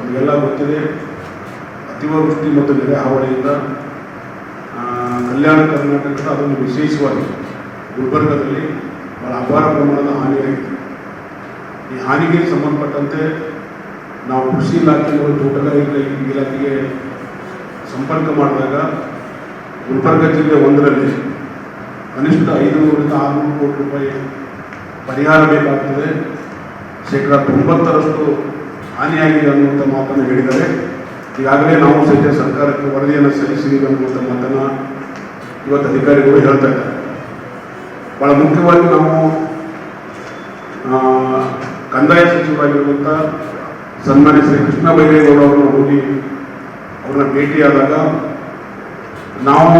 ನಮಗೆಲ್ಲ ಗೊತ್ತಿದೆ, ಅತಿವೃಷ್ಟಿ ಮತ್ತು ನೆರೆ ಹಾವಳಿಯಿಂದ ಕಲ್ಯಾಣ ಕರ್ನಾಟಕದ ಅದೊಂದು ವಿಶೇಷವಾಗಿ ಗುಲ್ಬರ್ಗದಲ್ಲಿ ಬಹಳ ಅಪಾರ ಪ್ರಮಾಣದ ಹಾನಿಯಾಗಿದೆ. ಈ ಹಾನಿಗೆ ಸಂಬಂಧಪಟ್ಟಂತೆ ನಾವು ಕೃಷಿ ಇಲಾಖೆ ಮತ್ತು ತೋಟಗಾರಿಕೆ ಇಲಾಖೆಗೆ ಸಂಪರ್ಕ ಮಾಡಿದಾಗ ಗುಲ್ಬರ್ಗ ಜಿಲ್ಲೆ ಒಂದರಲ್ಲಿ ಕನಿಷ್ಠ 500ರಿಂದ 600 ಕೋಟಿ ರೂಪಾಯಿ ಪರಿಹಾರ ಬೇಕಾಗ್ತದೆ, ಶೇಕಡಾ 90ರಷ್ಟು ಹಾನಿಯಾಗಿದೆ ಅನ್ನುವಂಥ ಮಾತನ್ನು ಹೇಳಿದ್ದಾರೆ. ಈಗಾಗಲೇ ನಾವು ಸಹಿತ ಸರ್ಕಾರಕ್ಕೆ ವರದಿಯನ್ನು ಸಲ್ಲಿಸಿದ್ದೀವಿ ಅನ್ನುವಂಥ ಮಾತನ್ನು ಇವತ್ತು ಅಧಿಕಾರಿಗಳು ಹೇಳ್ತಾ ಇದ್ದಾರೆ. ಭಾಳ ಮುಖ್ಯವಾಗಿ ನಾವು ಕಂದಾಯ ಸಚಿವರಾಗಿರುವಂಥ ಸನ್ಮಾನ್ಯ ಶ್ರೀ ಕೃಷ್ಣ ಬೈರೇಗೌಡ ಅವರನ್ನು ಹೋಗಿ ಅವ್ರನ್ನ ಭೇಟಿಯಾದಾಗ ನಾವು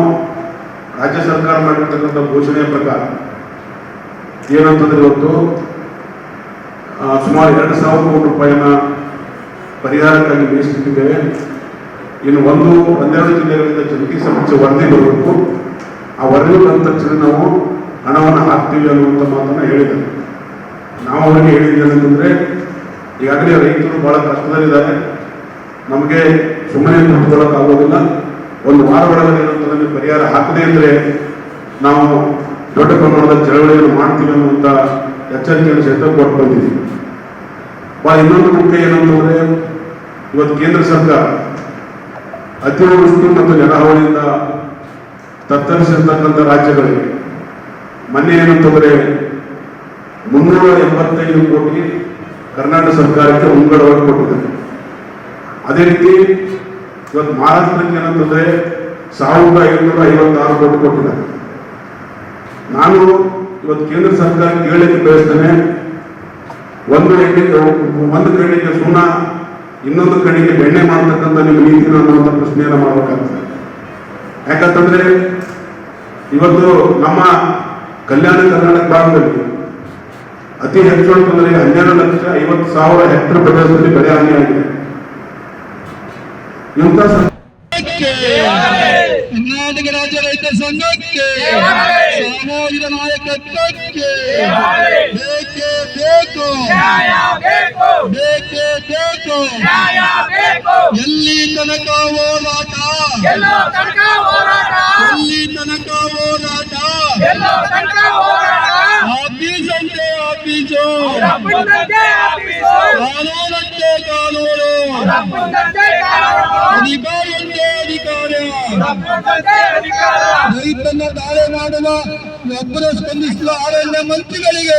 ರಾಜ್ಯ ಸರ್ಕಾರ ಮಾಡಿರ್ತಕ್ಕಂಥ ಘೋಷಣೆಯ ಪ್ರಕಾರ ಏನಂತಂದ್ರೆ ಇವತ್ತು ಸುಮಾರು 2,000 ಕೋಟಿ ರೂಪಾಯಿನ ಪರಿಹಾರಕ್ಕಾಗಿ ಮೀಸಲಿಟ್ಟಿದ್ದೇವೆ. ಇನ್ನು 12 ಜಿಲ್ಲೆಗಳಿಂದ ಜಂಟಿ ಸಮೀಕ್ಷೆ ವರದಿ ಬರಬೇಕು. ಆ ವರದಿ ಬಂದ ತಕ್ಷಣ ನಾವು ಹಣವನ್ನು ಹಾಕ್ತೀವಿ ಅನ್ನುವಂಥ ಮಾತನ್ನು ಹೇಳಿದ್ದಾರೆ. ನಾವು ಅವರಿಗೆ ಹೇಳಿದ್ದೇನೆಂತಂದರೆ, ಈಗಾಗಲೇ ರೈತರು ಭಾಳ ಕಷ್ಟದಲ್ಲಿದ್ದಾರೆ, ನಮಗೆ ಸುಮ್ಮನೆ ನಿಂತ್ಕೊಳ್ಳೋಕ್ಕಾಗೋದಿಲ್ಲ, ಒಂದು ವಾರ ಒಳಗಡೆ ನಮಗೆ ಪರಿಹಾರ ಹಾಕದೇ ಇದ್ದರೆ ನಾವು ದೊಡ್ಡ ಪ್ರಮಾಣದ ಚಳವಳಿಯನ್ನು ಮಾಡ್ತೀವಿ ಅನ್ನುವಂಥ ಎಚ್ಚರಿಕೆಯನ್ನು ಸಹಿತ ಕೊಟ್ಟು ಬಂದಿದ್ದೀವಿ. ಭಾಳ ಇನ್ನೊಂದು ಮುಖ್ಯ ಏನಂತಂದರೆ, ಇವತ್ತು ಕೇಂದ್ರ ಸರ್ಕಾರ ಅತಿವೃಷ್ಟಿ ಮತ್ತು ನೆರೆಹಾವಳಿಯಿಂದ ತತ್ತರಿಸಿರ್ತಕ್ಕಂಥ ರಾಜ್ಯಗಳಿಗೆ ಮೊನ್ನೆ ಏನಂತಂದರೆ 385 ಕೋಟಿ ಕರ್ನಾಟಕ ಸರ್ಕಾರಕ್ಕೆ ಮುಂಗಡವಾಗಿ ಕೊಟ್ಟಿದ್ದಾರೆ. ಅದೇ ರೀತಿ ಇವತ್ತು ಮಹಾರಾಷ್ಟ್ರಕ್ಕೆ ಏನಂತಂದರೆ 1,556 ಕೋಟಿ ಕೊಟ್ಟಿದ್ದಾರೆ. ನಾನು ಇವತ್ತು ಕೇಂದ್ರ ಸರ್ಕಾರಕ್ಕೆ ಹೇಳಲಿಕ್ಕೆ ಬಯಸ್ತೇನೆ, ಒಂದು ಕಡೆಗೆ ಸುಣ್ಣ, ಇನ್ನೊಂದು ಕಡೆಗೆ ಬೆಣ್ಣೆ ಮಾಡತಕ್ಕಂಥ ನಿಮ್ಮ ನೀತಿನ ಅನ್ನುವಂಥ ಪ್ರಶ್ನೆಯನ್ನು ಮಾಡಬೇಕಾಗ್ತದೆ. ಯಾಕಂತಂದ್ರೆ ಇವತ್ತು ನಮ್ಮ ಕಲ್ಯಾಣ ಕರ್ನಾಟಕ ಭಾಗದಲ್ಲಿ ಅತಿ ಹೆಚ್ಚು ಅಂತಂದ್ರೆ 12,50,000 ಹೆಕ್ಟೇರ್ ಪ್ರದೇಶದಲ್ಲಿ ಬೆಳೆ ಹಾನಿಯಾಗಿದೆ. ಇಂಥ ಕರ್ನಾಟಕ ರಾಜ್ಯ ರೈತ ಸಂಘಕ್ಕೆ ಸಾಮಾಜಿಕ ನಾಯಕತ್ವಕ್ಕೆ ಬೇಕೇ ಬೇಕು, ಬೇಕೇ ಬೇಕು. ಎಲ್ಲಿ ತನಕ ಹೋರಾಟ, ಎಲ್ಲಿ ತನಕ ಹೋರಾಟ, ಆಫೀಸ್ ಅಂತೆ ಆಫೀಸು, ಕಾನೂನಂತೆ ಕಾನೂನು, ಅಧಿಕಾರಿ ಅಂತೆ ಅಧಿಕಾರ. ರೈತನ ದಾಳಿ ಮಾಡಲು ಒಬ್ಬರು ಸ್ಪಂದಿಸಲು ಅರಣ್ಯ ಮಂತ್ರಿಗಳಿಗೆ,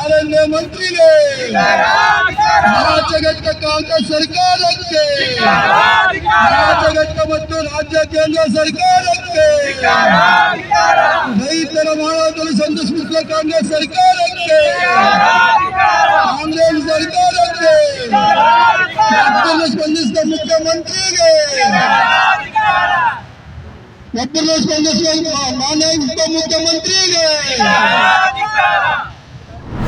ಅರಣ್ಯ ಮಂತ್ರಿಗೆ, ರಾಜ್ಯಘಟ್ಟ ಕಾಂಗ್ರೆಸ್ ಸರ್ಕಾರಕ್ಕೆ, ರಾಜ್ಯಘಟ್ಟ ಮತ್ತು ರಾಜ್ಯ ಕೇಂದ್ರ ಸರ್ಕಾರಕ್ಕೆ, ರೈತರ ಮಾಡಲು ಸಂತೋಷಿಸುವ ಕಾಂಗ್ರೆಸ್ ಸರ್ಕಾರಕ್ಕೆ, ಕಾಂಗ್ರೆಸ್ ಸರ್ಕಾರಕ್ಕೆ, ಸ್ಪಂದಿಸಿದ ಮುಖ್ಯಮಂತ್ರಿಗೆ, ಒಬ್ಬರನ್ನು ಸ್ಪಂದಿಸುವ ಮಾನ್ಯ ಉಪಮುಖ್ಯಮಂತ್ರಿಗೆ